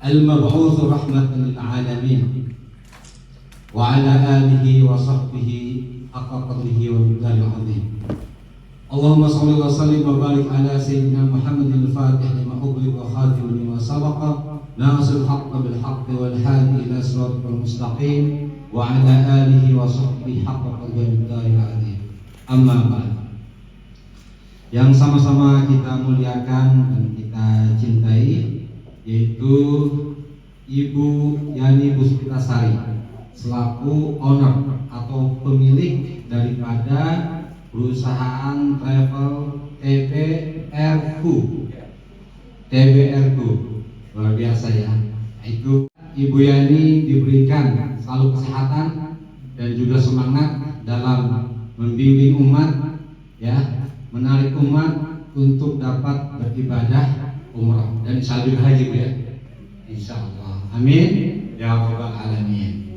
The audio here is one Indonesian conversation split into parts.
المبعوث رحمة للعالمين وعلى آله وصحبه حق قدره ومقداره العظيم. اللهم صل وسلم وبارك على سيدنا محمد الفاتح لما أغلق وخاتم لما سبق ناصر الحق بالحق والهادي إلى صراطك المستقيم وعلى آله وصحبه حق قدره ومقداره العظيم. Amma ba'd. Yang sama-sama kita muliakan dan kita cintai yaitu Ibu Yani Puspitasari selaku owner atau pemilik daripada perusahaan travel TBRQ. Luar biasa ya. Itu Ibu Yani diberikan selalu kesehatan dan juga semangat dalam membimbing umat, ya, menarik umat untuk dapat beribadah umrah dan insya Allah haji, ya. Insya Allah. Amin ya rabbal alamin.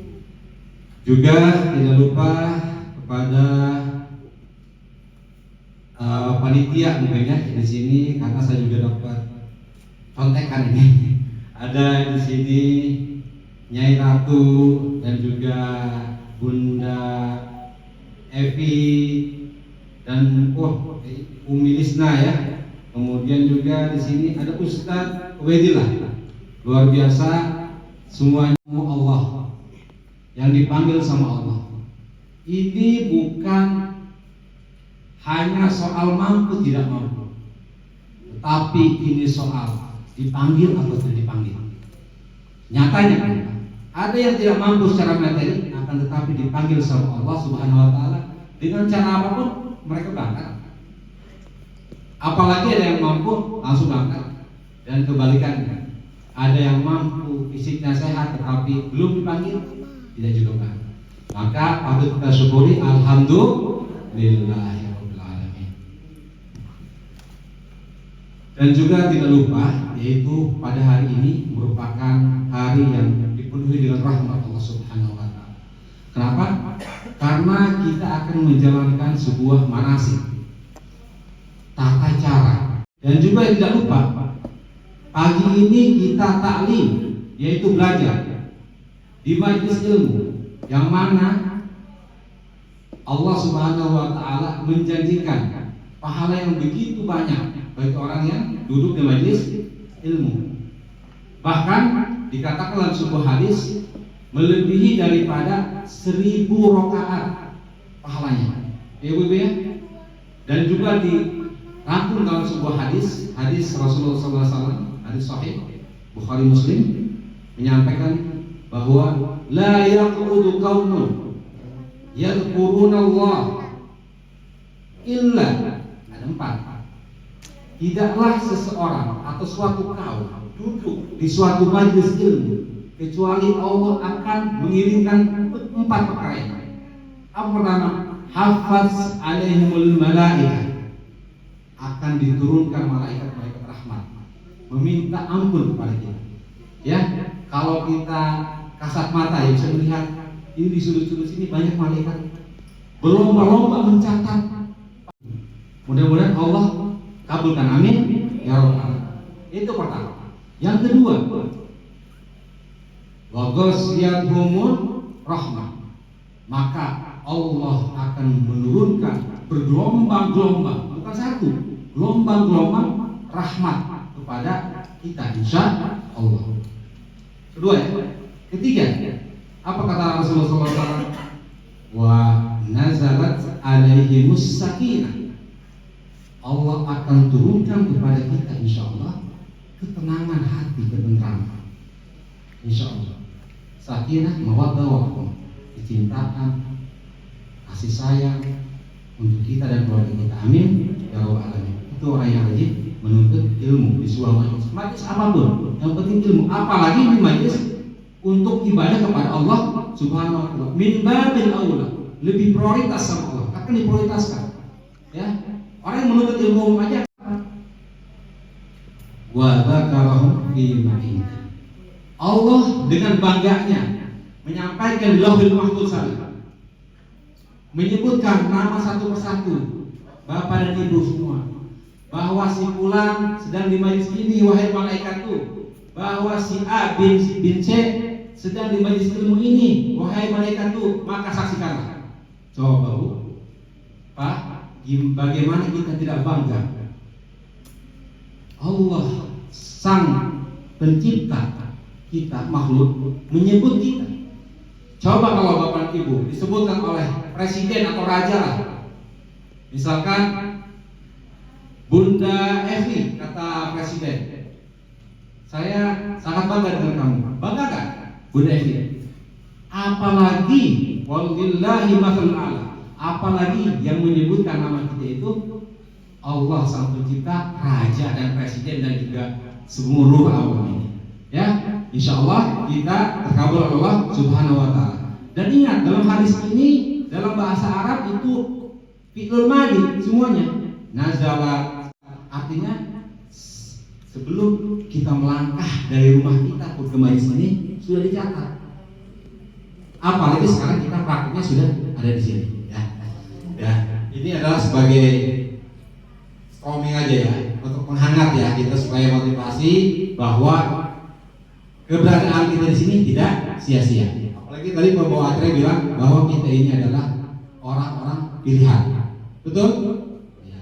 Juga tidak lupa kepada panitia mungkin ya di sini, karena saya juga dapat contekan ini. Ada di sini Nyai Ratu dan juga Bunda Evi dan Umi Lisna ya. Kemudian juga di sini ada Ustadz Wedillah. Luar biasa, semuanya Allah yang dipanggil sama Allah. Ini bukan hanya soal mampu tidak mampu, tetapi ini soal dipanggil atau tidak dipanggil. Nyatanya ada yang tidak mampu secara materi, akan tetapi dipanggil sama Allah Subhanahu wa taala dengan cara apapun mereka berangkat. Apalagi ada yang mampu langsung berangkat, dan kebalikannya. Ada yang mampu fisiknya sehat tetapi belum dipanggil, tidak juga berangkat. Maka patut kita syukuri, alhamdulillahirabbil alamin. Dan juga tidak lupa, yaitu pada hari ini merupakan hari yang dipenuhi dengan rahmat Allah Subhanahu wa taala. Kenapa? Karena kita akan menjalankan sebuah manasik, tata cara. Dan juga tidak lupa, pagi ini kita taklim, yaitu belajar di majelis ilmu yang mana Allah Subhanahu wa taala menjanjikan pahala yang begitu banyak bagi orang yang duduk di majelis ilmu. Bahkan dikatakan dalam sebuah hadis melebihi daripada 1000 rakaat pahalanya. Ibu ya. Dan juga dirangkum dalam sebuah hadis Rasulullah SAW, hadis sahih Bukhari Muslim, menyampaikan bahwa la yaqudu qaumun yadhkurunallah illa, ada 4. Tidaklah seseorang atau suatu kaum duduk di suatu majelis ilmu kecuali Allah akan mengirimkan 4 perkara ini. Apa pertama? Hafaz alaihimul malaikah, akan diturunkan malaikat-malaikat rahmat meminta ampun kepada kita. Ya, kalau kita kasat mata ya bisa melihat ini di sudut-sudut sini banyak malaikat berlomba-lomba mencatat. Mudah-mudahan Allah kabulkan, amin ya rabbal. Itu pertama. Yang kedua, wa ghasyiyatuhumur rahmah, maka Allah akan menurunkan bergelombang-gelombang, bukan satu, gelombang-gelombang rahmat kepada kita insya Allah. Kedua ya. Ketiga, apa kata Rasulullah SAW? Wa nazalat alaihimus sakinah, Allah akan turunkan kepada kita insya Allah ketenangan hati, ketentraman. Insya Allah. Sakinah, mawaddah, warahmah, kecintaan, kasih sayang untuk kita dan keluarga kita. Amin ya rabbal alamin. Itu orang yang rajin menuntut ilmu di sebuah majelis apapun. Yang penting ilmu, apalagi di majelis untuk ibadah kepada Allah Subhanahu wa taala. Min babil aula, lebih prioritas sama Allah, akan diprioritaskan. Ya. Orang yang menuntut ilmu aja wa dzakarahum fi ma'in. Allah dengan bangganya menyampaikan di Lauhul Mahfuz menyebutkan nama satu persatu Bapak dan Ibu semua bahwa si fulan sedang di majelis ini, wahai malaikatku, bahwa si A bin C sedang di majelis ilmu ini, wahai malaikat itu, maka saksikanlah. Coba Bu, Pak, bagaimana kita tidak bangga? Allah sang pencipta kita, makhluk, menyebut kita. Coba kalau Bapak Ibu disebutkan oleh presiden atau raja lah, misalkan Bunda Evi, kata presiden, saya sangat bangga dengan kamu. Bangga kan Bunda Evi? Apalagi wallahi mathalul a'la, apalagi yang menyebutkan nama kita itu Allah sang pencipta, raja dan presiden dan juga seluruh alam ini. Ya, insya Allah kita terkabul oleh Allah Subhanahu Wa Taala. Dan ingat, dalam hadis ini dalam bahasa Arab itu fi'lul madhi semuanya. Nazala artinya sebelum kita melangkah dari rumah kita ke majelis ini sudah dicatat. Apalagi sekarang kita praktiknya sudah ada di sini. Ya, ini adalah sebagai stroming aja ya, untuk menghangat ya kita supaya motivasi bahwa keberadaan kita di sini tidak sia-sia. Apalagi tadi pembawa acara bilang bahwa kita ini adalah orang-orang pilihan, betul? Ya.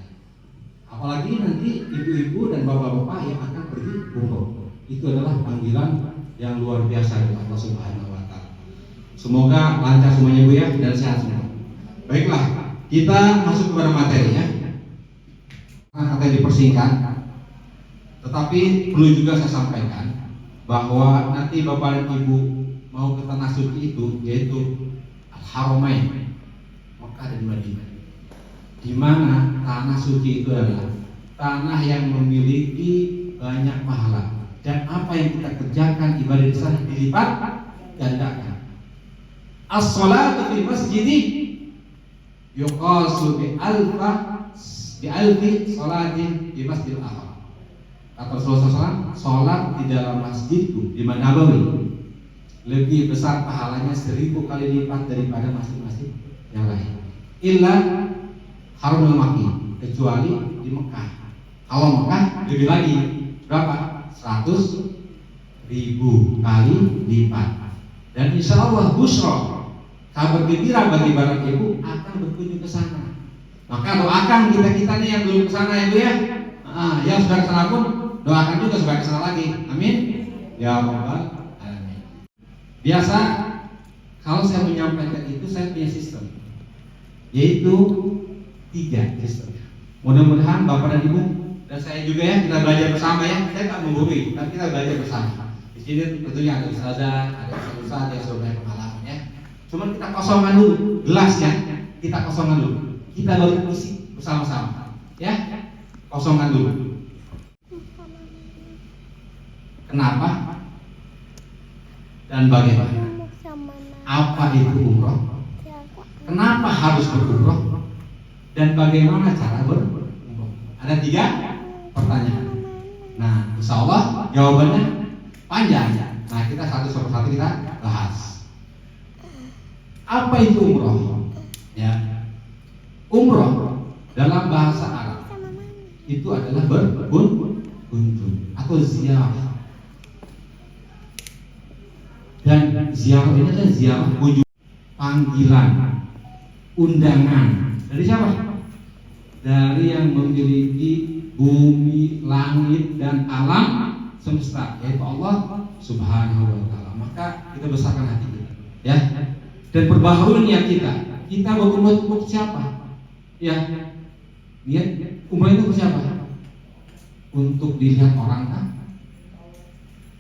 Apalagi nanti ibu-ibu dan bapak-bapak yang akan pergi umroh, itu adalah panggilan yang luar biasa dari Allah Subhanahu Wa Taala. Semoga lancar semuanya Bu ya, dan sehat semua. Baiklah, kita masuk kepada materi ya. Akan dipersingkat, tetapi perlu juga saya sampaikan bahwa nanti Bapak dan Ibu mau ke tanah suci itu, yaitu Al-Haramain, Mekah dan Madinah, di mana tanah suci itu adalah tanah yang memiliki banyak pahala, dan apa yang kita kerjakan ibadah di sana dilipat gandakan. As-salatu fil masjidi yuqasu bi alfi salatin di Masjidil Haram. Atau Rasulullah SAW, sholat di dalam masjidku di Nabawi lebih besar pahalanya 1000 kali lipat daripada masjid-masjid yang lain. Illa Harumul Makki, kecuali di Mekah. Kalau Mekah lebih lagi, berapa? 100.000 kali lipat. Dan insya Allah busro, kabar gembira bagi Bapak Ibu akan berkunjung ke sana. Maka doakan kita nih yang belum kesana ya Bu ya. Yang sudah kesana pun doakan juga supaya kesana lagi. Amin. Ya Rabbal Alamin. Biasa kalau saya menyampaikan itu saya punya sistem, yaitu 3 sistem. Mudah-mudahan Bapak dan Ibu dan saya juga ya, kita belajar bersama ya. Saya tak menggurui, tapi kita belajar bersama. Di sini tentunya ada ustazah, ada ustaz yang sudah banyak pengalaman ya. Cuman kita kosongkan dulu gelasnya, kita kosongkan dulu. Kita baru isi bersama-sama, ya. Kosongkan dulu. Kenapa dan bagaimana? Apa itu umroh? Kenapa harus berumroh? Dan bagaimana cara berumroh? Ada 3 pertanyaan. Nah, insya Allah jawabannya panjang. Nah, kita satu persatu kita bahas. Apa itu umroh? Ya. Umroh dalam bahasa Arab itu adalah berkunjung atau ziarah. Dan ziarah ini adalah ziarah kunjung, panggilan, undangan dari siapa? Dari yang memiliki bumi, langit dan alam semesta, yaitu Allah Subhanahu Wa Taala. Maka kita besarkan hati kita, ya. Dan perbaharui niat kita. Kita berumrah untuk siapa? Ya, niat umrah itu untuk siapa? Untuk dilihat orang kan?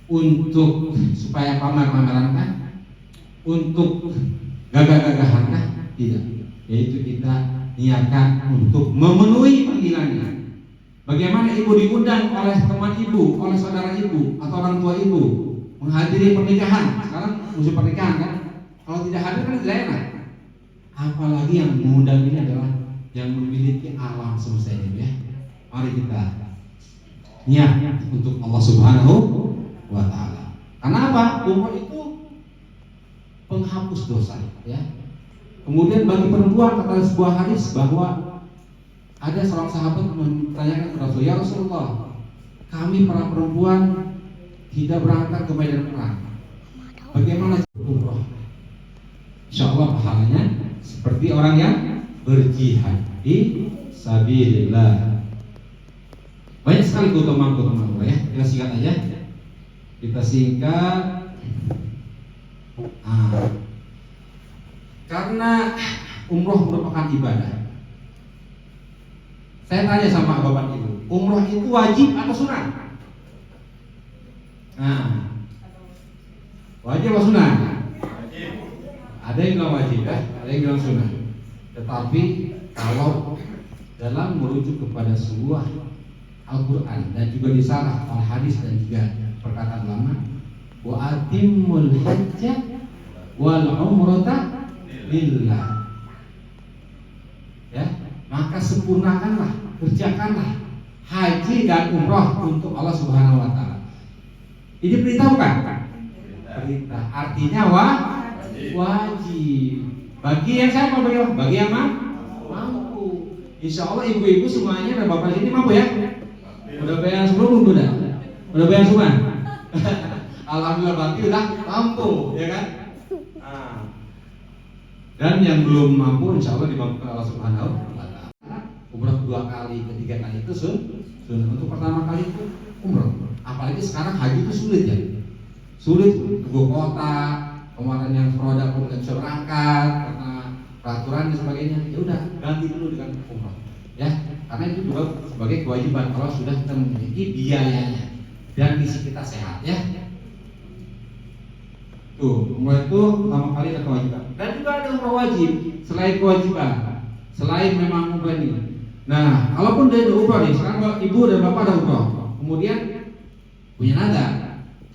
Untuk supaya pamer-pameran kan? Untuk gagah-gagahan kan? Tidak. Yaitu kita niatkan untuk memenuhi panggilannya. Bagaimana ibu diundang oleh teman ibu, oleh saudara ibu atau orang tua ibu menghadiri pernikahan? Sekarang musim pernikahan kan? Kalau tidak hadir kan tidak enak. Apalagi yang mengundang ini adalah yang memiliki alam semesta ini ya. Mari kita niat untuk Allah Subhanahu Wa Taala. Karena apa? Umroh itu penghapus dosa ya. Kemudian bagi perempuan kata sebuah hadis bahwa ada seorang sahabat menanyakan kepada Rasulullah, ya Rasulullah, kami para perempuan tidak berangkat ke medan perang, bagaimana umroh? Insya Allah pahalanya seperti orang yang berjihad di sabilillah. Banyak sekali keutamaan ya. Kita singkat aja. Kita singkat. Karena umroh merupakan ibadah. Saya tanya sama bapak ibu, umroh itu wajib atau sunat? Wajib atau sunat? Wajib. Ada yang bilang wajib ya, ada yang bilang sunat. Tetapi kalau dalam merujuk kepada sebuah Al-Quran dan juga disarah oleh hadis dan juga perkataan ulama, wa atimmul hajjah wal umrata lillah. Ya, maka sempurnakanlah, kerjakanlah haji dan umroh untuk Allah Subhanahu wa taala. Ini perintah bukan? Perintah. Artinya wajib. Bagi yang siapa? Bagi yang mampu. Insya Allah ibu-ibu semuanya dan bapak ini mampu ya. Udah bayar sebelum udah bayar semua. Alhamdulillah berarti udah mampu, ya kan? Dan yang belum mampu, insya Allah dimampukan Allah Subhanahu wa taala. Umrah 2 kali, ketiga kali itu sunnah. Untuk pertama kali itu umrah. Apalagi sekarang haji itu sulit ya. Sulit ke kota, kemarin yang produk pun nggak bisa berangkat karena peraturan dan sebagainya. Ya udah ganti dulu dengan umrah. Ya, karena itu juga sebagai kewajiban kalau sudah kita memiliki biayanya dan visi kita sehat ya. Tuh, umrah itu pertama kali ada kewajiban. Dan juga ada umrah wajib selain kewajiban, selain memang umrah ini. Nah, kalaupun dia ada umrah nih, sekarang ibu dan bapak ada umrah, kemudian punya nada,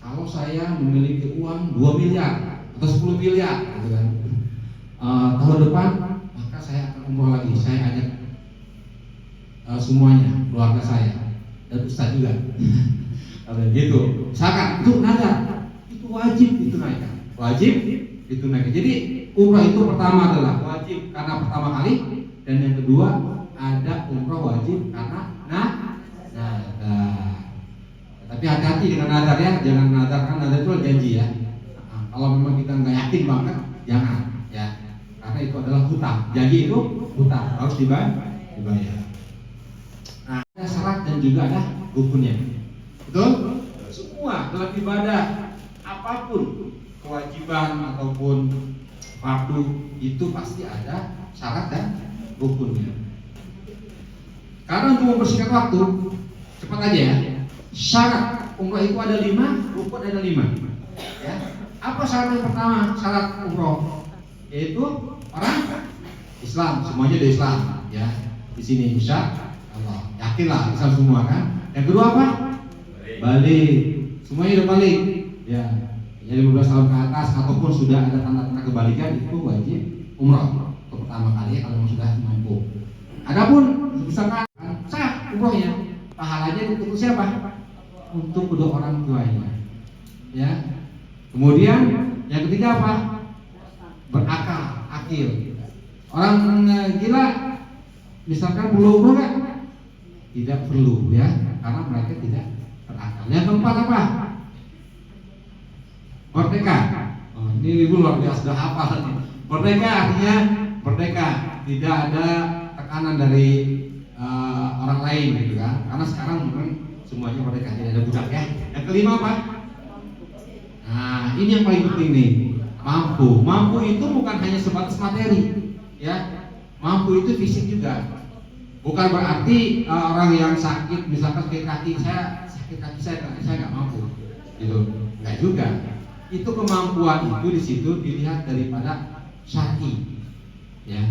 kalau saya memiliki uang 2 miliar atau 10 miliar, gitu kan, tahun depan maka saya akan umrah lagi. Saya ajak semuanya, keluarga saya dan ustaz juga. Kalau gitu, misalkan itu nada, itu wajib ditunaikan. Wajib ditunaikan. Jadi umrah itu pertama adalah wajib karena pertama kali, dan yang kedua ada umrah wajib karena nadar. Tapi hati-hati dengan nadar ya, jangan nadar, kan nadar itu janji ya. Kalau memang kita nggak yakin banget, jangan ya, karena itu adalah hutang. Janji itu hutang, harus dibayar. Nah, ada syarat dan juga ada rukunnya. Betul? Semua dalam ibadah apapun, kewajiban ataupun fardu, itu pasti ada syarat dan rukunnya. Karena untuk mempersingkat waktu, cepat aja ya. Syarat umroh itu ada 5, rukun ada 5. Ya. Apa syarat yang pertama? Syarat umroh yaitu orang Islam, semuanya dari Islam ya. Di sini insya Allah yakinlah Islam semua kan. Yang kedua apa? Balik. Semuanya udah balik ya. Jadi 15 tahun ke atas ataupun sudah ada tanda-tanda kebalikan, itu wajib umroh untuk pertama kali ya, kalau sudah mampu. Adapun misalkan sah umrohnya, pahalanya untuk siapa? Untuk kedua orang tuanya. Ya. Kemudian yang ketiga apa? Berakal, akil. Orang gila misalkan perlu umroh nggak? Tidak perlu ya, karena mereka tidak berakal. Yang keempat apa? Merdeka. Ini ibu luar biasa sudah hafal nih. Merdeka artinya merdeka, tidak ada tekanan dari orang lain gitu kan. Karena sekarang memang semuanya merdeka, tidak ada budak ya. Yang kelima apa? Nah, ini yang paling penting nih. Mampu. Mampu itu bukan hanya sebatas materi, ya. Mampu itu fisik juga. Bukan berarti orang yang sakit, misalkan sakit kaki saya nggak mampu, gitu. Nggak juga. Itu kemampuan itu di situ dilihat daripada syar'i, ya.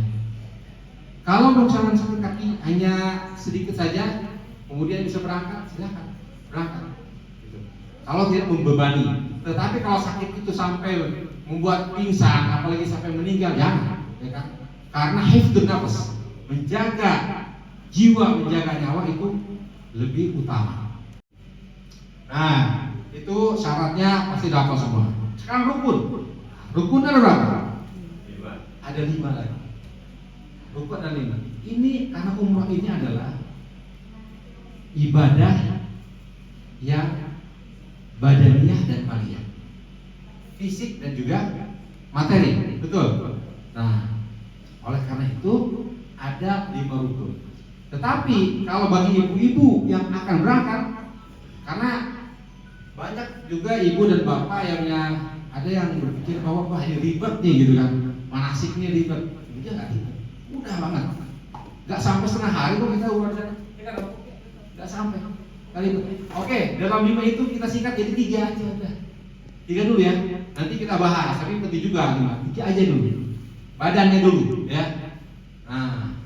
Kalau misalkan sakit kaki hanya sedikit saja, kemudian bisa berangkat, silakan berangkat. Gitu. Kalau tidak membebani. Tetapi kalau sakit itu sampai membuat pingsan, apalagi sampai meninggal, jangan, ya kan? Karena hifdzun nafas, menjaga jiwa, menjaga nyawa itu lebih utama. Nah, itu syaratnya pasti dapat semua. Sekarang rukun. Rukun ada berapa? 5. Ada 5 lagi. Rukun ada 5. Ini karena umrah ini adalah ibadah yang badaniyah dan maliyah, fisik dan juga materi, betul. Nah, oleh karena itu ada 5 rukun. Tetapi kalau bagi ibu-ibu yang akan berangkat, karena banyak juga ibu dan bapak yang ada yang berpikir bahwa wah ini ribet nih gitu kan, manasiknya ribet. Dia nggak ribet, mudah banget. Nggak sampai setengah hari kok kita urusan, nggak sampai. Oke, dalam 5 itu kita singkat jadi 3 aja udah. 3 dulu ya. Nanti kita bahas, tapi penting juga 3 aja dulu. Badannya dulu ya. Nah,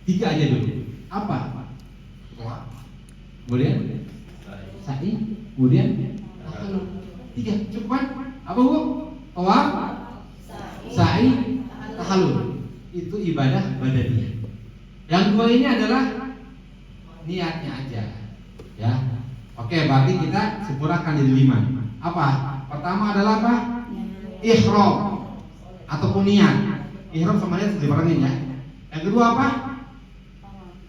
3 aja dulu. Apa? Kemudian sa'i, kemudian tahalul. 3 cukup kan? Apa Bu? Tawaf, sa'i, tahalul. Itu ibadah badannya. Yang 2 ini adalah niatnya aja. Ya. Oke, berarti kita sempurnakan jadi 5. Apa? Pertama adalah apa? Ihram ataupun niat. Ihram sama niat dibarengin ya. Yang kedua apa?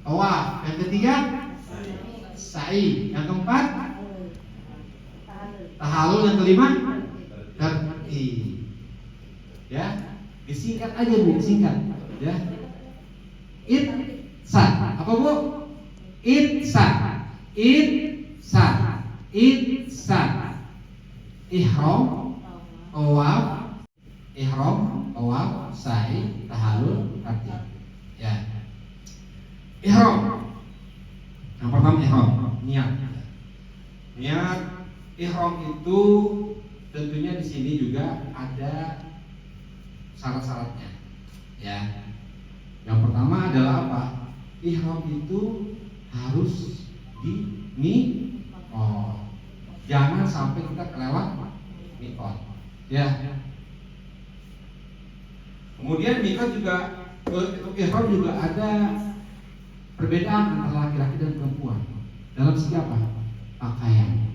Tawaf. Yang ketiga sa'i. Yang keempat tahalul. Yang kelima tertib. Ya, disingkat aja Bu, singkat. Ya. Itsan. Apa Bu? Itsan. Itsan. Ihram, tawaf, sa'i, tahalul, tertib. Ya. Ihram. Yang pertama ihram, niat. Niat ihram itu tentunya di sini juga ada syarat-syaratnya. Ya. Yang pertama adalah apa? Ihram itu harus jangan sampai kita kelewat miqat. Ya. Kemudian miqat juga, untuk ihram juga ada perbedaan antara laki-laki dan perempuan dalam segi apa? Pakaian.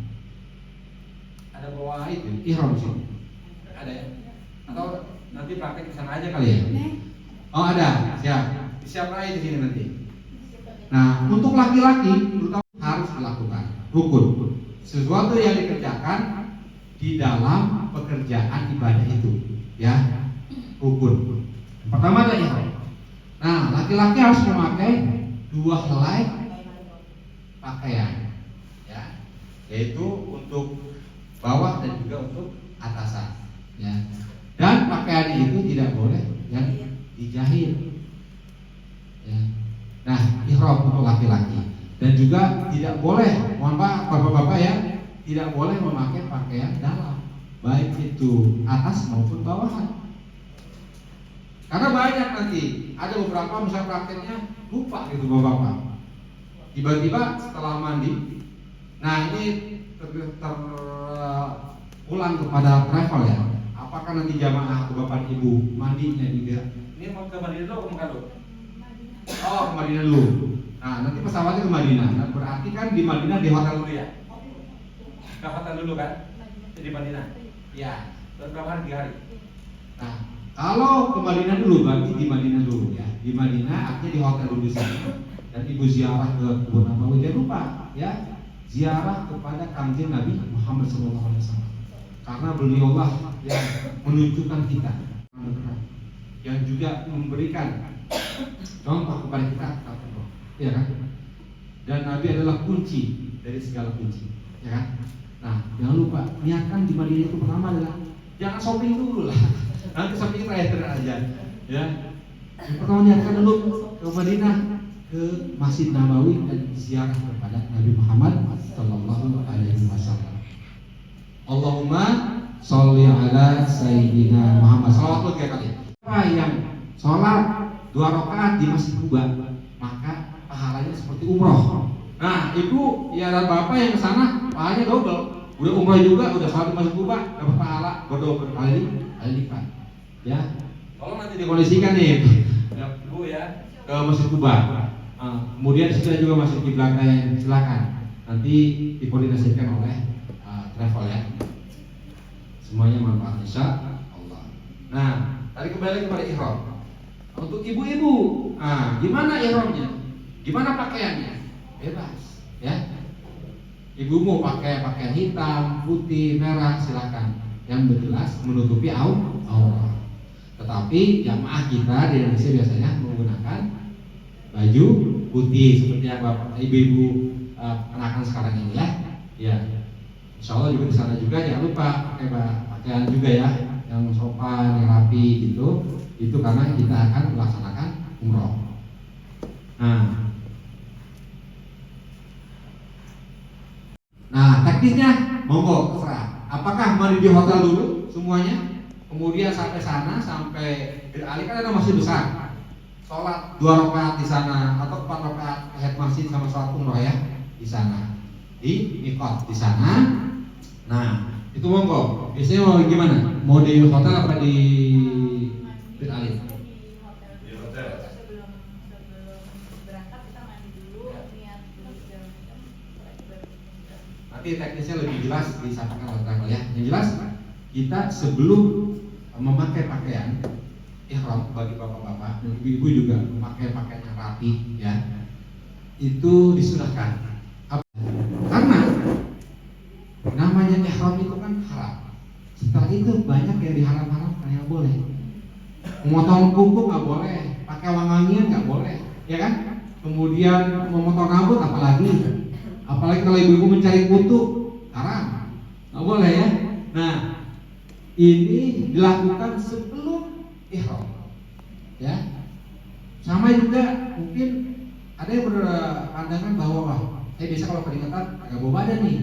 Ada bawa itu ihram sih? Ada ya? Atau nanti praktek ke sana aja kali ya? Oh ada, siap. Siap aja di sini nanti. Nah, untuk laki-laki terutama harus dilakukan rukun. Sesuatu yang dikerjakan di dalam pekerjaan ibadah itu, ya, rukun. Pertama adalah ihram. Nah, laki-laki harus memakai 2 helai pakaian, ya, yaitu untuk bawah dan juga untuk atasan, ya. Dan pakaian itu tidak boleh yang dijahit, ya. Nah, ihram untuk laki-laki. Dan juga tidak boleh, mohon maaf bapak-bapak ya, tidak boleh memakai pakaian dalam, baik itu atas maupun bawahan. Karena banyak nanti ada beberapa misalnya prakteknya lupa gitu bapak-bapak. Tiba-tiba setelah mandi, nah ini terulang kepada travel ya. Apakah nanti jamaah atau bapak ibu mandinya juga? Ini mau ke Madinah dulu atau ke Mekah? Oh, ke Madinah dulu. Nah, nanti pesawatnya ke Madinah. Nah, berarti kan di Madinah di hotel dulu ya? Ke hotel dulu kan? Di Madinah. Iya. Berapa hari? 3 hari. Nah, kalau ke Madinah dulu berarti di Madinah dulu ya. Di Madinah artinya di hotel dulu di sana. Dan ibu ziarah ke kebun Nabawi, jangan lupa ya, ziarah kepada kanjeng Nabi Muhammad SAW. Karena beliaulah yang menunjukkan kita, yang juga memberikan contoh kepada kita, ya kan? Dan Nabi adalah kunci dari segala kunci, ya kan? Nah, jangan lupa niatkan di Madinah itu pertama adalah jangan shopping dulu lah. Nanti shopping terakhir aja, ya. Yang pertama niatkan dulu ke Madinah, ke Masjid Nabawi dan ziarah kepada Nabi Muhammad Sallallahu Alaihi Wasallam. Allahumma sholli ala Sayyidina Muhammad. Salawat 3 kali. Siapa yang sholat 2 rakaat di Masjid Kuba, maka pahalanya seperti umroh. Nah, ibu ya dan bapak yang kesana pahalanya double. Udah umroh juga, udah sholat di Masjid Kuba, dapat pahala berdobel kali lipat. Ya, tolong nanti dikondisikan nih, ya, Bu ya, ke Masjid Kuba. Kemudian sudah juga masuk kiblat lain, silakan. Nanti dikoordinasikan oleh travel ya. Semuanya manfaat insya Allah. Nah, tadi kembali kepada ihram. Untuk ibu-ibu, gimana ihramnya? Gimana pakaiannya? Bebas, ya. Ibu mau pakai pakaian hitam, putih, merah, silakan. Yang jelas menutupi aurat. Tetapi jamaah kita di Indonesia biasanya menggunakan baju putih seperti yang bapak ibu-ibu kenakan sekarang ini ya. Ya, insya Allah juga di sana juga jangan lupa pakai pakaian juga ya, yang sopan, yang rapi gitu. Itu karena kita akan melaksanakan umroh. Nah, teknisnya monggo terserah. Apakah mandi di hotel dulu semuanya? Kemudian sampai sana, sampai Bir Ali kan ada masjid besar. Sholat 2 rakaat di sana atau 4 rakaat tahiyat masjid sama sholat umroh ya di sana. Di mikot di sana. Nah, itu monggo. Biasanya mau gimana? Mau di hotel apa di Bir Ali? Di hotel. Sebelum berangkat kita mandi dulu, niat segala macam. Nanti teknisnya lebih jelas disampaikan oleh travel ya. Yang jelas kita sebelum memakai pakaian ihram bagi bapak-bapak dan ibu-ibu juga memakai pakaian yang rapi ya, itu disunahkan. Karena namanya ihram itu kan haram. Setelah itu banyak yang diharam-haramkan yang boleh. Memotong kuku nggak boleh, pakai wangian nggak boleh, ya kan? Kemudian memotong rambut apalagi kalau ibu-ibu mencari kutu haram, nggak boleh ya. Nah, ini dilakukan sebelum ihram, ya. Sama juga mungkin ada yang berpandangan bahwa saya biasa kalau keringetan agak bau badan nih,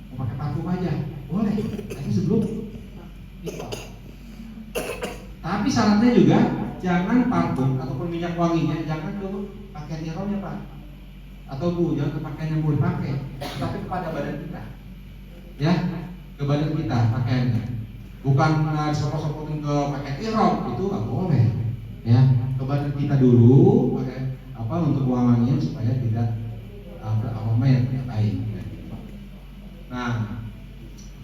mau pakai parfum aja, boleh, tapi sebelum ihram. Tapi syaratnya juga jangan parfum ataupun minyak wanginya jangan ke pakaian ihramnya Pak, atau Bu, jangan ke pakaian yang mau dipakai, tapi kepada badan kita, ya, ke badan kita pakaiannya. Bukan disopot-sopotin ke pakaian ihram, itu nggak boleh, ya. Ke badan kita dulu pakai untuk wanginya supaya tidak beraroma yang tidak baik. Nah,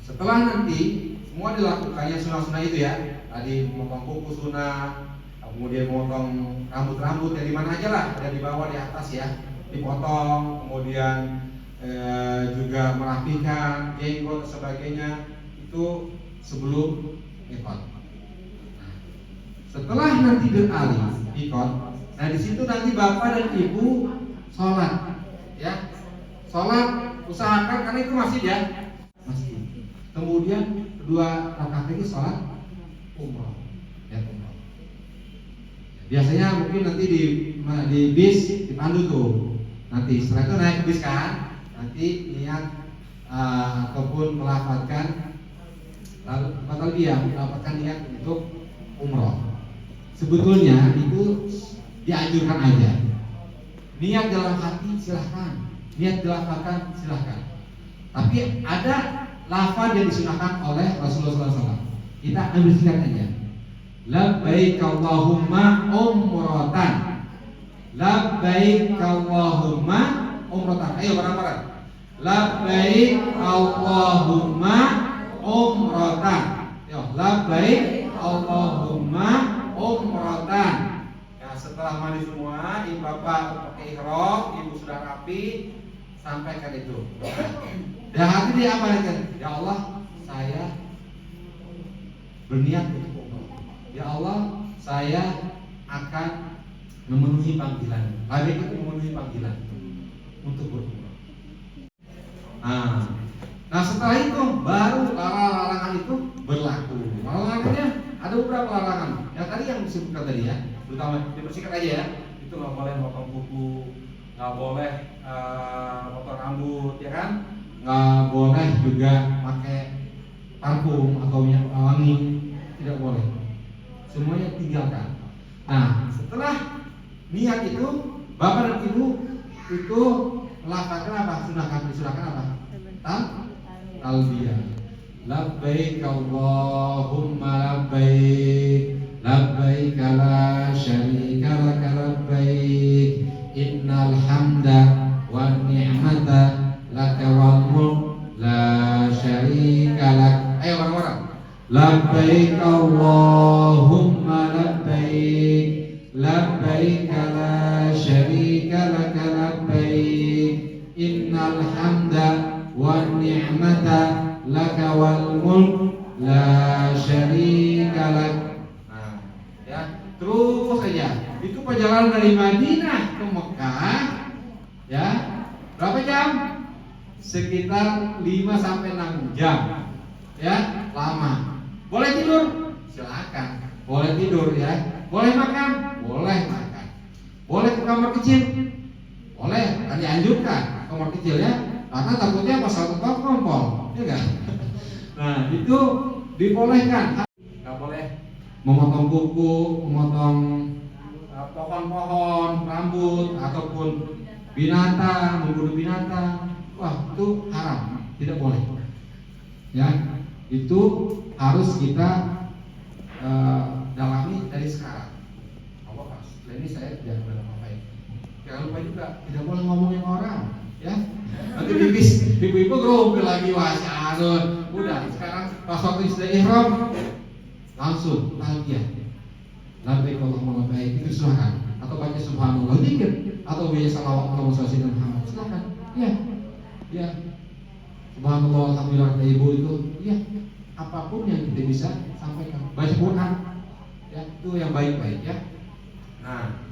setelah nanti semua dilakukannya sunah-sunah itu ya, tadi memotong kuku sunah, kemudian memotong rambut-rambut yang di mana aja lah, ada di bawah, di atas ya, dipotong, kemudian juga merapikan jenggot dan sebagainya, itu sebelum mikot. Setelah nanti beralih mikot, nah di situ nanti bapak dan ibu sholat, ya, sholat usahakan karena itu masjid ya, masjid. Kemudian 2 rakaat lagi sholat umroh, ya umroh. Biasanya mungkin nanti di bis dipandu tuh. Nanti setelah itu naik ke bis kan, nanti niat ataupun melafalkan mendapatkan niat untuk umroh. Sebetulnya itu dianjurkan aja. Niat dalam hati silahkan, niat dilafalkan silahkan. Tapi ada lafaz yang disunahkan oleh Rasulullah SAW. Kita ambil singkat aja. Labbaik Allahumma umratan. Labbaik Allahumma umratan. Ayo bareng-bareng. Labbaik Allahumma umratan. Yo, labbaik Allahumma umratan. Ya, setelah mandi semua, ibu bapak pakai ihram, ibu sudah rapi, sampaikan itu. Dan hati dia apa kan? Ya Allah, saya berniat untuk umroh. Ya Allah, saya akan memenuhi panggilan. Labbaik itu memenuhi panggilan untuk berumroh. Nah setelah itu baru larangan itu berlaku. Larangannya ada beberapa larangan. Yang tadi yang disebutkan tadi ya, terutama dibersihkan aja ya. Itu nggak boleh potong kuku, nggak boleh potong rambut, ya kan? Nggak boleh juga pakai parfum atau minyak wangi, tidak boleh. Semuanya tinggalkan. Nah setelah niat itu, bapak dan ibu itu melafalkan apa? Disunahkan apa? Talbiyah. Labbaik Allahumma labbaik, labbaik la syarika lak labbaik, innal hamda wan ni'mata laka wal mulk la syarika lak. Ayo bareng-bareng. Labbaik Allahumma labbaik, labbaik la syarika lak labbaik, innal hamda wa wal mulk la syarika lak. Nah, ya, terus saja. Itu perjalanan dari Madinah ke Mekah, ya, berapa jam? Sekitar 5 sampai 6 jam, ya, lama. Boleh tidur? Silakan. Boleh tidur, ya. Boleh makan? Boleh makan. Boleh ke kamar kecil? Boleh, kan dianjurkan kamar kecil, ya. Karena takutnya pasal tetap kompol, ya kan? Nah, itu dibolehkan. Nggak boleh memotong kuku, memotong pohon-pohon, rambut, ataupun binatang, membunuh binatang. Wah, itu haram, tidak boleh. Ya, itu harus kita dalami dari sekarang. Allah pas. Ini saya jangan ngapain. Jangan lupa juga tidak boleh ngomongin orang, ya. Nanti bibis, ibu-ibu gerombil lagi wajah. Udah sekarang pas waktu istilah ihram langsung talbiyah. Labbaik Allahumma labbaik, itu silakan. Atau baca subhanallah zikir atau baca salawat Allahumma shalli ala Muhammad, silakan. Ya. Ya. Subhanallah alhamdulillah kata ibu itu, ya. Apapun yang kita bisa sampaikan. Baca Quran. Ya, itu yang baik-baik, ya. Nah,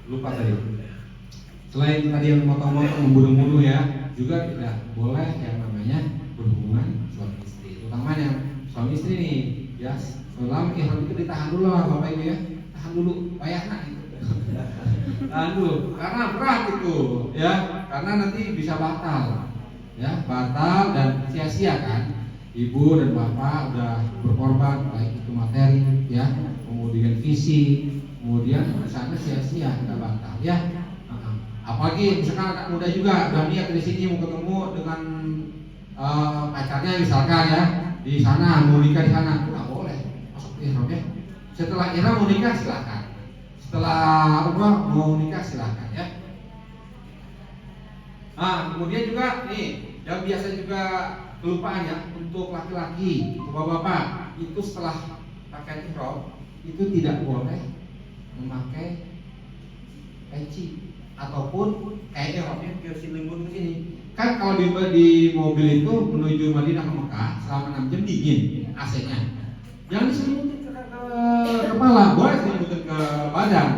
lupa tadi. Selain tadi yang motong-motong, membunuh-bunuh, ya, juga tidak boleh yang namanya berhubungan suami istri. Terutama yang suami istri nih, ya, selama ihram itu ditahan dulu lah Bapak Ibu, ya. Tahan dulu, payahna itu. Tahan dulu, karena berat itu, ya. Karena nanti bisa batal. Ya, batal dan sia-sia kan. Ibu dan bapak udah berkorban baik itu materi, ya, kemudian visi, kemudian di sana sia-sia, nggak batal, ya. Apalagi misalkan anak muda juga udah niat dari sini mau ketemu dengan pacarnya misalkan, ya, di sana mau nikah di sana, nggak boleh masuk ihram, ya. Setelah ihram mau nikah silakan. Setelah mau nikah silakan, ya. Nah, kemudian juga nih yang biasa juga kelupaan, ya, untuk laki-laki, bapak-bapak itu setelah pakai ihram itu tidak boleh memakai peci ataupun kayak ihramnya ke selimbun ke sini. Kan kalau di mobil itu menuju Madinah ke Mekah selama 6 jam dingin AC-nya. Jangan diselimutin ke kepala, boleh diselimutin ke badan.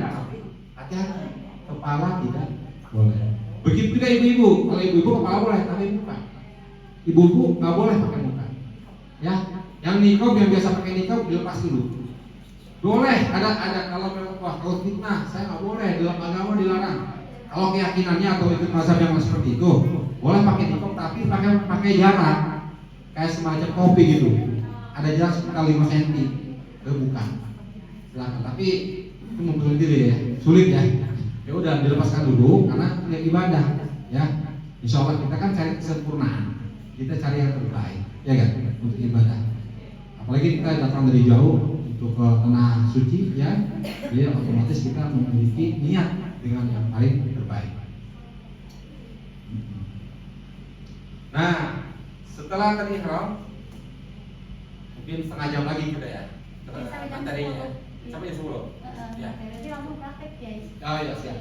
Hati-hati, kepala tidak boleh. Begitu juga ibu-ibu. Kalau ibu-ibu kepala boleh, tapi bukan. Ibu-ibu nggak boleh pakai muka. Ya, yang niqab yang biasa pakai niqab dilepas dulu. Boleh, ada kalau memang kalau fitnah, saya nggak boleh, dalam agama dilarang. Kalau keyakinannya atau ikut mazhab yang seperti itu, boleh pakai niqab tapi pakai jarak, kayak semacam kopi gitu. Ada jarak sekitar 5 cm, bukan. Silakan. Tapi itu mempersulit diri, ya, sulit, ya. Ya udah dilepaskan dulu karena ini ibadah, ya. Insya Allah kita kan cari kesempurnaan, kita cari yang terbaik, ya kan, untuk ibadah. Apalagi kita datang dari jauh untuk ke tanah suci, ya, jadi otomatis kita memiliki niat dengan yang paling terbaik. Nah, setelah tadi ihram, mungkin setengah jam lagi kita, ya, materinya sampai jam 10. Ya. Jadi langsung praktek, guys. Oh ya, siap.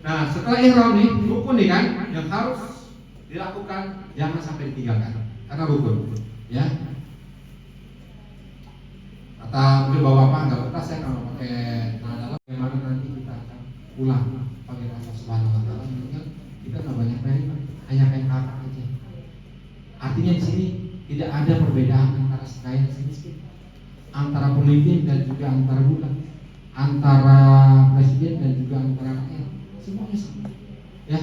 Nah, setelah ihram nih, rukun nih kan, yang harus dilakukan jangan sampai ditinggalkan karena rukun, ya. Kata mungkin bapak-bapak nggak betah saya kalau pakai tanah dalam, bagaimana nanti kita akan pulang pakai rasa subhanallah taala, mendingan kita nggak banyak main, hanya kain kakak aja. Artinya di sini tidak ada perbedaan antara kaya dan miskin, antara pemimpin dan juga antara budak, antara presiden dan juga antara rakyat, semuanya sama, ya.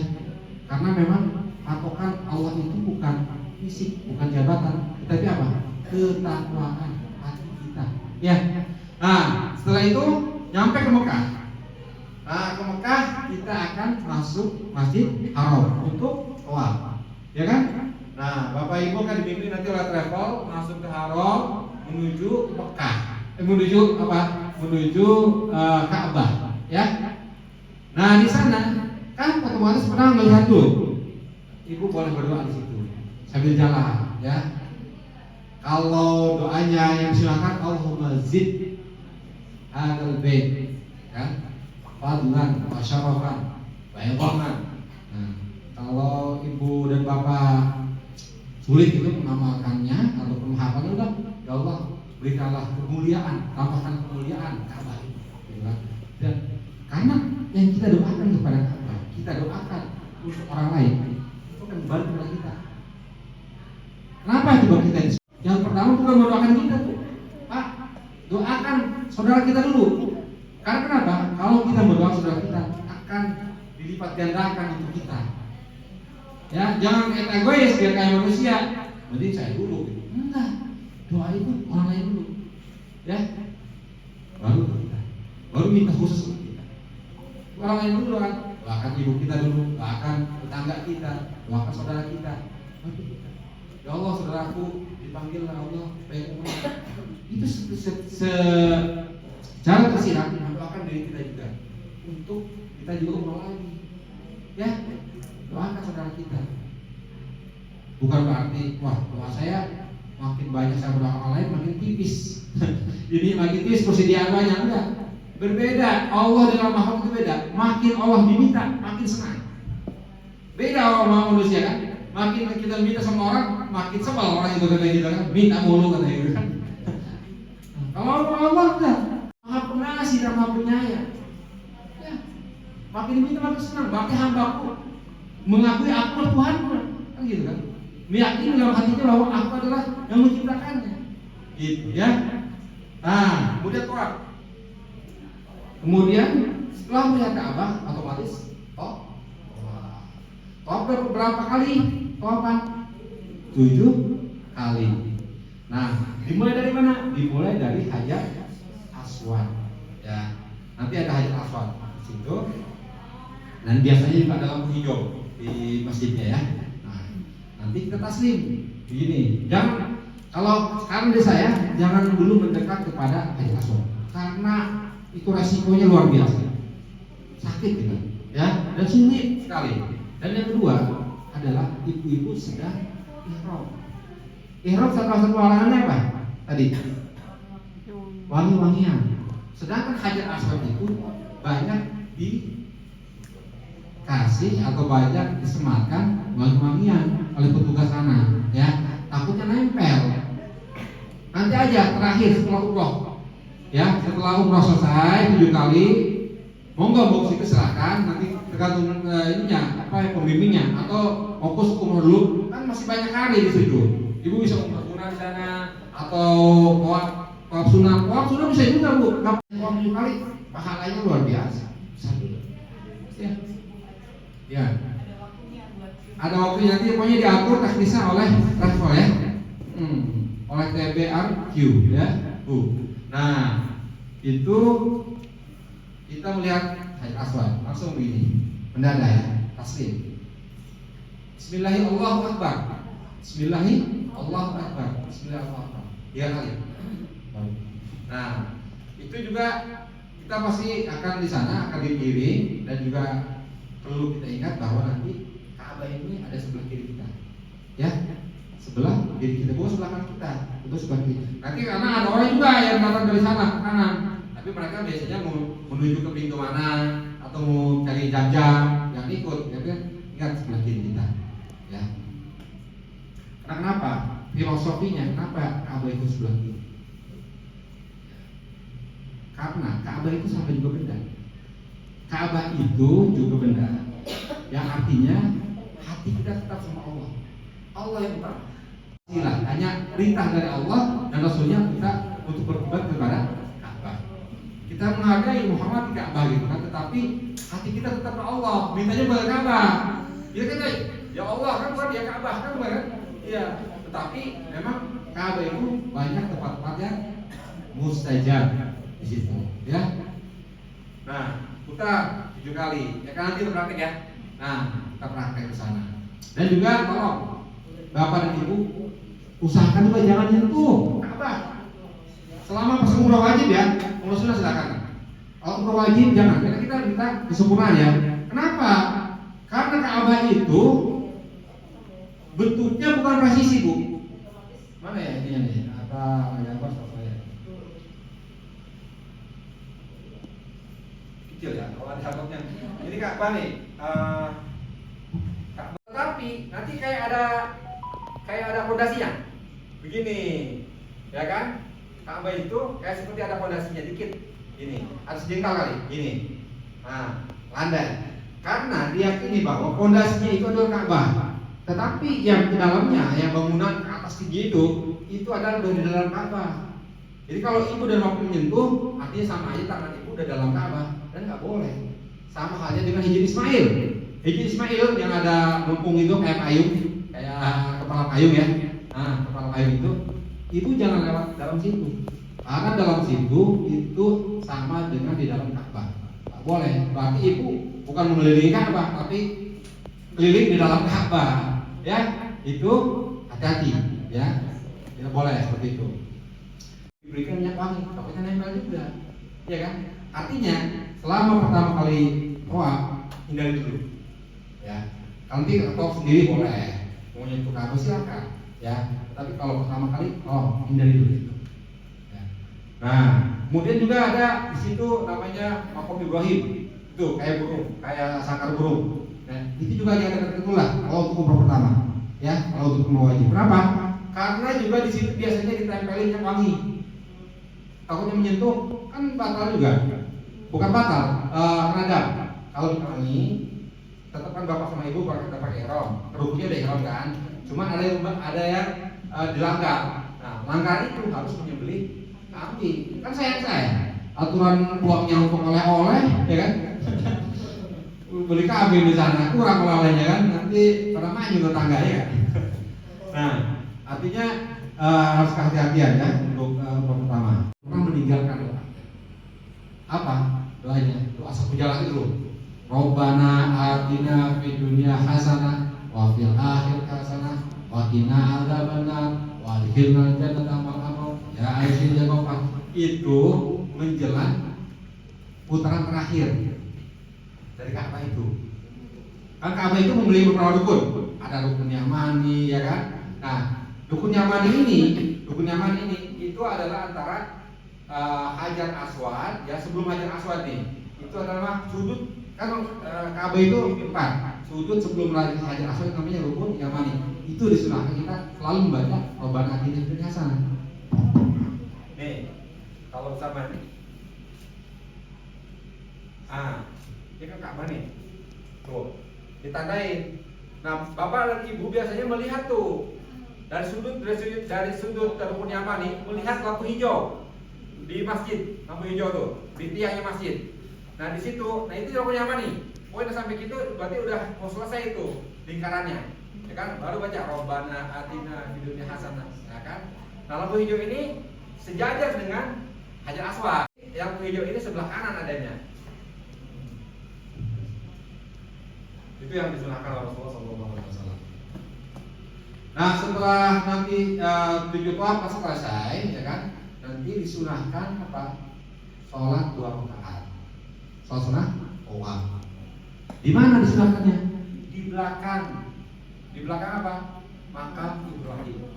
Karena memang patokan Allah itu bukan fisik, bukan jabatan, tetapi apa? Ketakwaan hati kita, ya. Nah, setelah itu nyampe ke Mekah. Nah, ke Mekah kita akan masuk Masjid Haram untuk tawaf, ya kan? Nah, Bapak Ibu kan dibimbing nanti oleh travel masuk ke Haram menuju Mekah, menuju apa? Menuju Ka'bah, ya. Nah, di sana kan otomatis pernah melihat dulu. Ibu boleh berdoa di situ sambil jalan, ya. Kalau doanya yang silakan Allahumma zid hadzal bait, kan? fadlan wa syarafan wa idhaman. Nah, kalau ibu dan bapak sulit itu mengamalkannya atau menghafalnya, udah ya Allah berikanlah kemuliaan, tambahkan kemuliaan Ka'bah itu, gitu kan? Dan karena yang kita doakan kepada Ka'bah, kita doakan untuk orang lain, itu akan kembali kepada kita. Kenapa coba kita? Yang pertama bukan mendoakan kita tuh, Pak, doakan saudara kita dulu. Karena kenapa? Kalau kita berdoa saudara kita akan dilipat gandakan untuk kita. Ya, jangan kayak egois biar kayak manusia. Mending saya dulu. Gitu. Enggak. Doa itu orang lain dulu. Ya. Baru kita. Baru minta khusus untuk kita. Orang lain dulu kan. Doakan ibu kita dulu, doakan tetangga kita, doakan saudara kita. Baru kita. Ya Allah, saudaraku dipanggil Allah supaya itu secara tersirat mendoakan diri kita juga untuk kita juga umroh lagi. Ya. Doakan saudara kita. Bukan berarti wah doa saya makin banyak saya berdoa orang lain makin tipis. Ini makin tipis persediaan banyak, enggak. Berbeda. Allah dengan makhluk itu beda. Makin Allah diminta makin senang. Beda Allah sama manusia kan. Makin kita minta sama orang makin sebal orang itu kata kita kan. Minta mulu kata gitu kan. Kalau Allah enggak. Maha pengasih dan maha penyayang. Ya. Makin diminta makin senang. Berarti hambaku mengakui aku adalah Tuhanku, kan gitu kan? Meyakini dalam hatinya bahwa aku adalah yang menciptakannya, gitu ya. Nah, kemudian tawaf. Kemudian setelah melihat Ka'bah, otomatis tawaf berapa kali? Tawafan 7 kali. Nah, dimulai dari mana? Dimulai dari Hajar Aswad. Ya, nanti ada Hajar Aswad di situ. Dan biasanya juga ada lampu hijau di masjidnya ya. Nah, nanti kita taslim begini. Jangan, kalau sekarang di saya jangan dulu mendekat kepada Hajar Aswad karena itu resikonya luar biasa, sakit gitu ya, dan sulit sekali. Dan yang kedua adalah ibu-ibu sedang ihram. Ihram satu halangannya apa? Tadi wangi-wangian. Sedangkan Hajar Aswad itu banyak kasih atau banyak disematkan wangi-wangian oleh petugas sana, ya takutnya nempel. Nanti aja terakhir setelah umroh, ya setelah umroh selesai 7 kali, monggo mau situ silakan, nanti tergantung ininya apa ya pembimbingnya atau fokus umroh dulu, kan masih banyak hari di situ. Ibu bisa umroh sunnah di sana atau tawaf sunnah bisa juga bu. Tawaf 7 kali pahalanya luar biasa. Bisa juga. Ya. Ya. Ada waktunya nanti pokoknya diatur teknisnya oleh travel ya. Oleh TBRQ ya. Nah, itu kita melihat Hajar Aswad langsung begini. Mendadak ya, taslim. Bismillahirrahmanirrahim. Bismillahirrahmanirrahim. Bismillahirrahmanirrahim. 3 kali. Nah, itu juga kita pasti akan di sana akan dipiring dan juga perlu kita ingat bahwa nanti Ka'bah ini ada sebelah kiri kita, ya, sebelah kiri kita, bukan sebelah kanan kita, itu sebelah kiri. Nanti karena ada orang juga yang datang dari sana ke kanan, tapi mereka biasanya mau menuju ke pintu mana atau mau cari jam-jam yang ikut, ya kan? Ingat sebelah kiri kita, ya. Karena kenapa? Filosofinya kenapa Ka'bah itu sebelah kiri? Karena Ka'bah itu sampai juga benda. Ka'bah itu juga benda yang artinya hati kita tetap sama Allah. Allah yang utama. Hanya perintah dari Allah dan Rasulnya kita untuk berbuat kepada Ka'bah. Kita menghargai Muhammad di Ka'bah gitu kan, tetapi hati kita tetap ke Allah. Mintanya kepada Ka'bah. Dia kata, ya Allah kan bukan dia Ka'bah kan bukan? Iya. Tetapi memang Ka'bah itu banyak tempat-tempat yang mustajab di situ, ya. Nah, putar 7 kali. Ya kan nanti kita praktek ya. Nah, kita praktek ke sana. Dan juga tolong Bapak dan Ibu usahakan juga jangan nyentuh Ka'bah. Selama pas umroh wajib ya, umroh sunnah silakan. Kalau umroh wajib jangan, karena kita minta kesempurnaan ya. Kenapa? Karena Ka'bah itu bentuknya bukan presisi bu. Mana ya ini nih? Apa yang pas saya? Kecil ya, kalau takutnya. Ini Ka'bah nih. Ka'bah, tapi nanti kayak ada fondasinya. Begini, ya kan? Ka'bah itu kayak seperti ada fondasinya dikit. Ini, ada sejengkal kali. Ini. Nah, landai. Karena diyakini bahwa fondasinya itu adalah Ka'bah. Tetapi yang di dalamnya, yang bangunan ke atas tinggi itu adalah di dalam Ka'bah. Jadi kalau ibu dan bapak menyentuh, artinya sama aja tangan ibu udah dalam Ka'bah, dan nggak boleh. Sama halnya dengan Hijri Ismail. Hijri Ismail yang ada lempung itu kayak payung, kayak kepala payung ya. Nah, kepala payung ibu jangan lewat dalam situ. Karena dalam situ itu sama dengan di dalam Ka'bah. Nggak boleh. Berarti ibu bukan mengelilingi Ka'bah, tapi keliling di dalam Ka'bah. Ya, itu hati-hati. Ya, tidak boleh seperti itu. Diberikan minyak wangi, takutnya nempel juga, ya kan? Artinya selama pertama kali hindari dulu, ya. Nanti atau sendiri boleh, mau nyentuh Ka'bah silakan, ya. Tapi kalau pertama kali, hindari dulu itu. Ya. Nah, kemudian juga ada di situ namanya Maqam Ibrahim, itu kayak burung, kayak sangkar burung. Nah, itu juga ada tertulah kalau untuk umroh pertama, ya. Kalau untuk umroh wajib, kenapa? Karena juga di situ biasanya ditempelin minyak wangi. Takutnya menyentuh kan batal juga, bukan batal, radang. Kalau diwangi, tetap kan bapak sama ibu kita pakai ihram, rukunnya ada ihram kan. Cuma ada yang dilanggar. Nah, langgar itu harus menyembelih kambing. Kan sayang aturan uangnya untuk oleh-oleh, ya kan? Beli kambing di sana kurang oleh-olehnya kan, nanti pada maju tetangga ya. Nah, artinya harus kehati-hatian ya untuk pertama. Orang meninggalkan doa. Apa doanya? Doa sapu jalan itu loh. Robbana atina fid dunya hasanah wa fil akhirati hasanah wa qina adzabannar wa adkhilna jannata ma'al ya aizil ya Bapak. Itu menjelang putaran terakhir dari Ka'bah itu. Kan Ka'bah itu memiliki beberapa rukun. Ada rukun Yamani, ya kan? Nah, rukun Yamani ini itu adalah antara Hajar Aswad, ya sebelum Hajar Aswad nih, itu adalah sudut kan Ka'bah itu 4 sudut sebelum Hajar Aswad namanya rukun Yamani. Itu disunahkan kita selalu membaca Robbana atina fid hasanah. Nih, kalau sama nih, ini kan Ka'bah nih, tuh ditandain. Nah, bapak dan ibu biasanya melihat tuh dari sudut rukun Yamani melihat lampu hijau di masjid, lampu hijau tuh di tiangnya masjid. Nah di situ, itu rukun Yamani. Pokoknya sampai gitu berarti udah mau selesai itu lingkarannya, ya kan? Baru baca Robbana atina fid dunya hasanah, ya kan? Nah lampu hijau ini sejajar dengan Hajar Aswad. Lampu hijau ini sebelah kanan adanya. Itu yang disunahkan Rasulullah SAW. Nah setelah nanti 7 tawaf selesai, ya kan? Nanti disunahkan apa? Sholat 2 rakaat. Sholat sunnah tawaf. Di mana disunahkannya? Di belakang. Di belakang apa? Makam Ibrahim.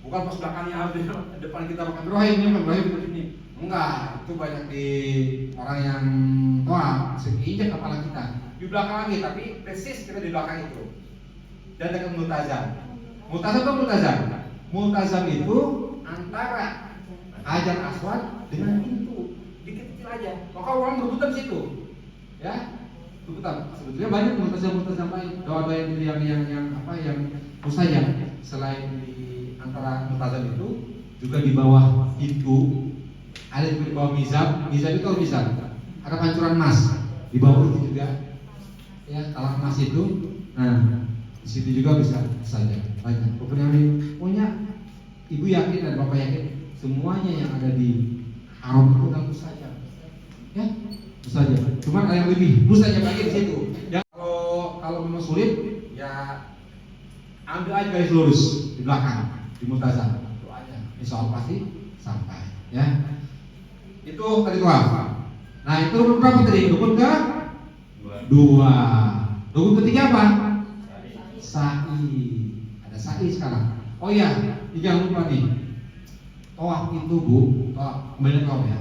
Bukan pas belakangnya depan kita makam Ibrahim, Ibrahim begini. Enggak, itu banyak di orang yang tawaf seinjak kepala kita. Di belakang lagi, tapi persis kita di belakang itu. Dan dekat multazam. Multazam itu multazam. Multazam itu antara Hajar Aswad dengan pintu, dikit-dikit aja. Maka orang berebutan di situ, ya, berebutan. Sebetulnya banyak multazam lain. Doa-doa yang mustajab selain di antara multazam itu, juga di bawah itu ada juga di bawah mizab. Mizab itu kalau mizab ada pancuran emas di bawah itu juga. Ya, kalau emas itu, nah di situ juga bisa saja banyak. Pokoknya punya ibu yakin dan bapak yakin semuanya yang ada di haram itu adalah mustajab, ya mustajab. Cuma ada yang lebih mustajab lagi di situ. Ya kalau memang sulit, ya ambil aja garis lurus di belakang di multazam doanya, insya Allah pasti sampai. Ya, itu tadi tawaf. Nah itu rukun berapa tadi? Rukun ke 2. Rukun ketiga apa? Sa'i. Ada sa'i sekarang. Oh iya, jangan lupa nih. Tawaf itu kembali tawaf ya.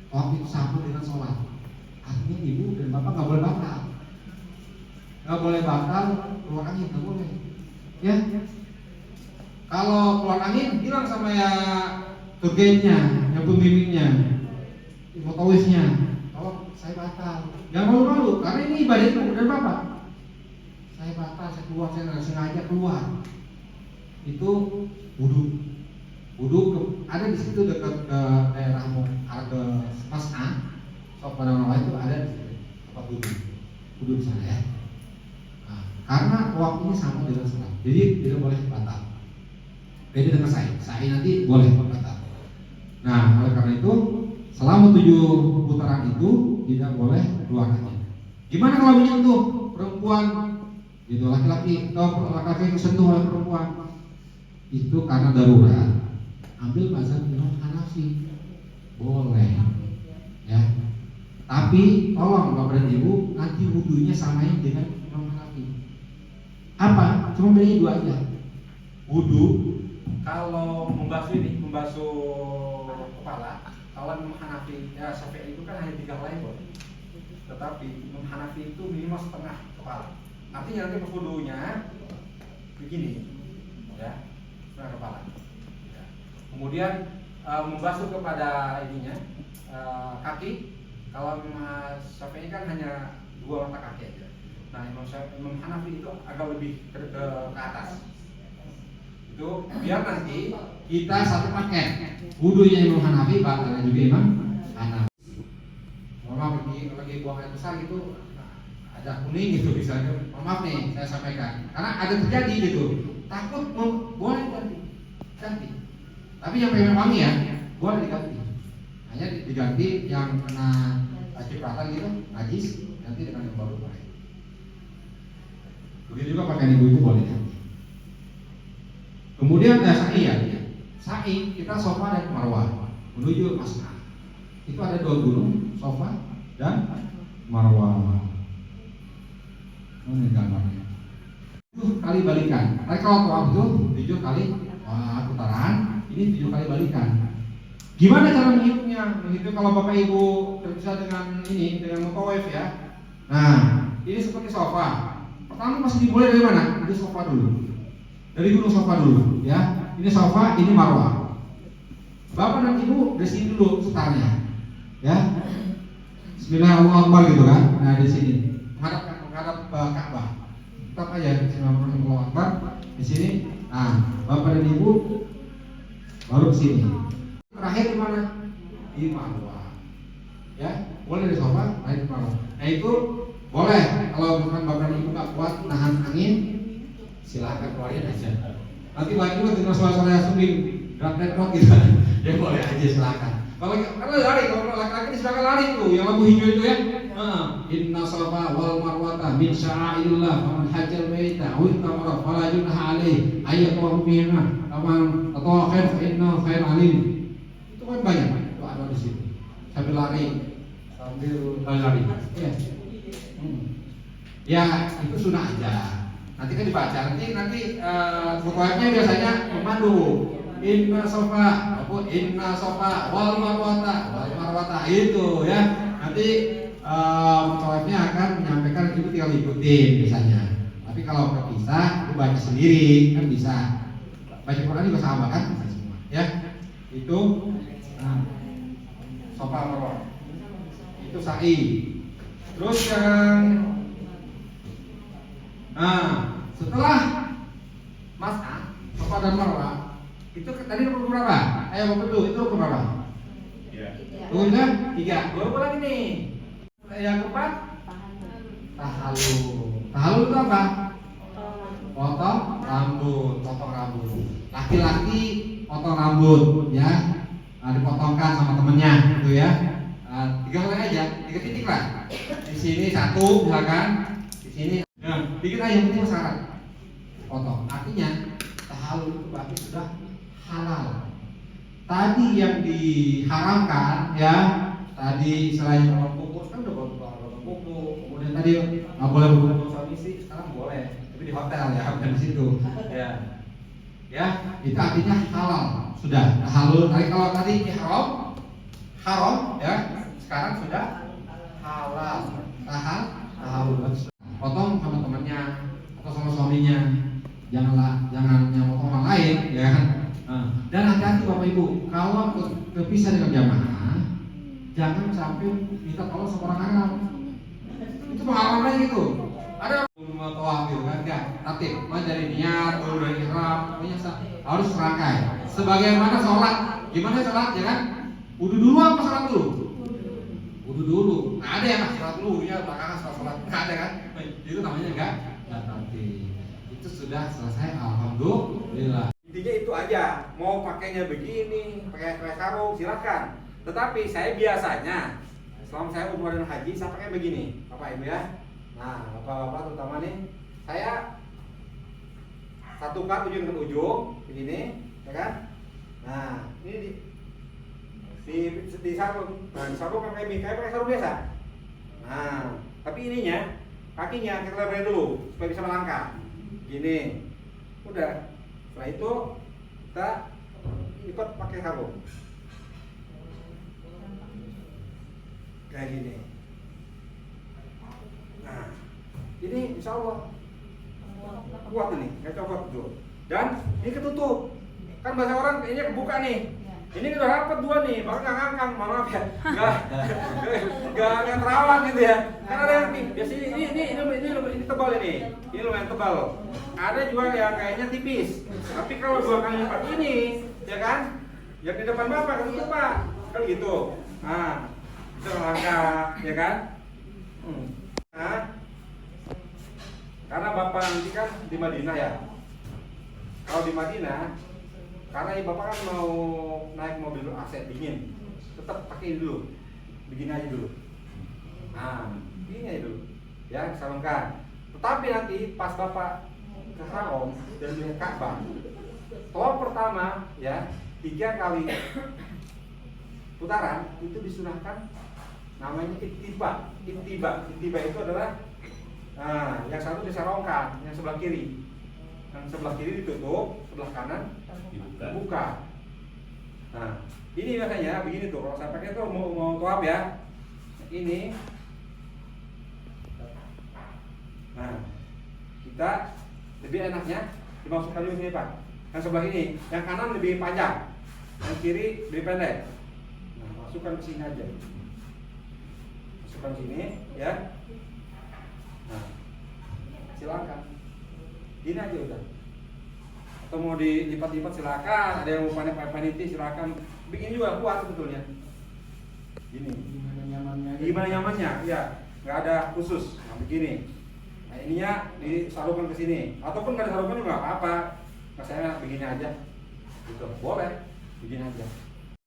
Tawaf itu sama dengan sholat. Artinya ibu dan bapak nggak boleh batal. Nggak boleh batal keluar angin, nggak boleh. Ya. Kalau keluar angin, bilang sama ya tour guide-nya, yang pembimbingnya, fotowisnya, kalau saya batal. Jangan malu-malu, karena ini ibadah ibu dan bapak. Saya batal, saya keluar, saya nggak sengaja keluar. Itu wudhu ada di situ dekat ke daerah ke Mas'ah, Sopan itu ada di situ tempat wudhu di sana ya. Nah, karena waktunya sama dengan salat, jadi tidak boleh batal. Beda dengan sa'i nanti boleh batal. Nah, oleh karena itu selama 7 putaran itu tidak boleh keluar angin. Gimana kalau menyentuh perempuan? Itu laki-laki atau laki-laki disentuh oleh perempuan, itu karena darurat. Ambil mazhab Imam Hanafi, boleh, ya. Tapi tolong Bapak dan Ibu nanti wudhunya samain dengan Imam Hanafi. Apa? Cuma bedanya 2 aja. Wudhu kalau membasuh kepala, kalau Imam Hanafi ya Syafi'i itu kan hanya 3 helai boleh. Tetapi Imam Hanafi itu minimal setengah kepala. Artinya nanti wudhunya begini, ya, setengah kepala. Ya. Kemudian membasuh kepada ininya kaki. Kalau Imam Syafi'i kan hanya 2 mata kaki aja. Nah, Imam Hanafi itu agak lebih ke atas. Itu biar nanti kita satu paket. Wudhunya Imam Hanafi, batalnya juga Imam Hanafi. Maaf lagi buang air besar gitu, ada kuning gitu misalnya. Maaf nih saya sampaikan, karena ada terjadi gitu. Takut boleh ganti. Tapi yang memang wangi ya, boleh diganti. Hanya diganti yang kena cipratan gitu, najis, ganti dengan yang baru boleh. Begitu juga pakaian ibu itu boleh ganti. Kemudian sa'i ya. Sa'i kita Safa dan Marwah menuju Mas'ah. Itu ada 2 gunung, Safa dan Marwah. Ini gambarnya. 7 kali balikan. Tapi kalau tawaf itu 7 kali putaran, ini 7 kali balikan. Gimana cara menghitungnya? Menghitung kalau Bapak Ibu terbiasa dengan ini, dengan mutawaf ya. Nah, ini seperti Safa. Pertama pasti dimulai dari mana? Dari Safa dulu. Dari gunung Safa dulu, ya. Ini Safa, ini Marwah. Bapak dan Ibu dari sini dulu startnya, ya. Bismillahirrahmanirrahim gitu kan. Nah di sini menghadap Ka'bah. Tetap aja Bismillahirrahmanirrahim di sini. Nah, Bapak dan Ibu baru ke sini. Terakhir di mana? Di Marwah. Ya, boleh di Safa, naik ke Marwah. Nah itu boleh kalau bukan Bapak dan Ibu nggak kuat nahan angin, silahkan keluarin aja. Nanti lagi dengan suara-suara yang sering drag gitu, ya boleh aja silahkan. Kalau lari, kalau laki-laki silahkan lari tuh, yang lampu hijau itu ya. Inna Safa wal Marwata min sya'airillah, faman hajjal baita aw itamara fala junaha alaihi ayyatawafa bihima, faman tatawafa fa inna khair alim. Itu kan banyak tuh ada di situ. Sambil lari, lari. Ya. Ya itu sunnah aja. Nanti kan dibaca, nanti pokoknya biasanya memandu Inna Safa, Inna Safa wal Marwata itu ya. Nanti pokoknya akan menyampaikan itu tinggal ikutin biasanya. Tapi kalau terpisah, itu baca sendiri kan bisa. Baca Quran juga sama kan, bisa semua. Ya, itu Safa Marwah. Itu sa'i. Terus yang setelah Mas'ah, Safa dan Marwah, itu tadi rukun berapa? Ayo Bapak dulu, itu rukun berapa? 3. Rukunnya 3. Baru lagi nih. Yang keempat, tahallul. Tahallul itu apa? Potong rambut. Laki-laki potong rambut, ya. Dipotongkan sama temennya, gitu ya. 3 kali aja, 3 titik lah. Di sini 1, misalkan. Di sini. Nah, bikin aja yang penting syarat. Potong. Artinya tahallul itu berarti sudah halal. Tadi yang diharamkan ya, tadi selain potong kuku kan udah potong kuku. Kemudian tadi nggak boleh berkumpul suami istri, sekarang boleh. Tapi di hotel ya, bukan di situ. Ya, ya itu artinya halal. Sudah halal. Tadi kalau tadi haram, ya sekarang sudah halal. tahalul. Potong sama temannya atau sama suaminya. Jangan yang potong orang lain, ya kan? Dan hati-hati Bapak Ibu, kalau terpisah dengan jamaah, jangan sampai minta tolong sama orang Arab. Itu pengalaman gitu. Ada tawaf gitu kan, enggak? Tatib, dari niat, dari ihram, pokoknya harus serangkai. Sebagaimana sholat, gimana sholat, ya kan? Wudu dulu apa sholat dulu? Wudu dulu. Nggak ada yang sholat dulu, ya belakangan sholat. Nggak ada kan? Itu namanya enggak tatib. Itu sudah selesai, alhamdulillah. Intinya itu aja. Mau pakainya begini, pakai sarung silakan. Tetapi saya biasanya selama saya umroh dan haji saya pakai begini, Bapak Ibu ya. Nah, bapak-bapak terutama nih, saya satukan ujung dengan ujung begini, ya kan? Nah, ini di sarung. Nah, di sarung kan kayak pakai sarung biasa. Nah, tapi ininya kakinya kita lebarin dulu supaya bisa melangkah. Gini, udah. Setelah itu kita lipat pakai sarung. Kayak gini. Nah, ini insya Allah kuat ini, nggak copot tuh. Dan ini ketutup. Kan bahasa orang ini kebuka nih. Ini udah rapat dua nih, baru nggak ngangkang, maaf ya, nggak terawat gitu ya. Karena ada yang biasanya ini tebal ini lumayan tebal. Ada juga yang kayaknya tipis. Tapi kalau 2 kali lipat ini, ya kan, yang di depan bapak ketutup Pak, kan gitu. Nah, bisa melangkah, ya kan? Nah, karena bapak nanti kan di Madinah ya. Kalau di Madinah, karena bapak kan mau naik mobil AC dingin, tetap pakai ini dulu, begini aja dulu. Nah, ini aja dulu, ya sarungkan. Tetapi nanti pas bapak ke Haram dan melihat Ka'bah, tawaf pertama ya 3 kali putaran itu disunahkan namanya ittiba. Ittiba itu adalah yang satu disarongkan, yang sebelah kiri. Yang sebelah kiri ditutup, sebelah kanan dibuka. Nah, ini biasanya begini tuh. Kalau saya pakai tuh mau tawaf ya. Ini. Nah, kita lebih enaknya dimasukkan dulu sini Pak. Yang sebelah ini, yang kanan lebih panjang, yang kiri lebih pendek. Nah, masukkan ke sini aja. Masukkan sini, ya. Nah, silakan. Gini aja udah. Atau mau dilipat-lipat silakan. Ada yang mau paniti silakan. Bikin juga kuat sebetulnya. Gini. Gimana nyamannya? Ya, nggak ada khusus. Nah, begini. Nah, ininya disalurkan ke sini. Ataupun nggak disalurkan juga nggak apa-apa. Nah, saya begini aja. Gitu. Boleh. Begini aja.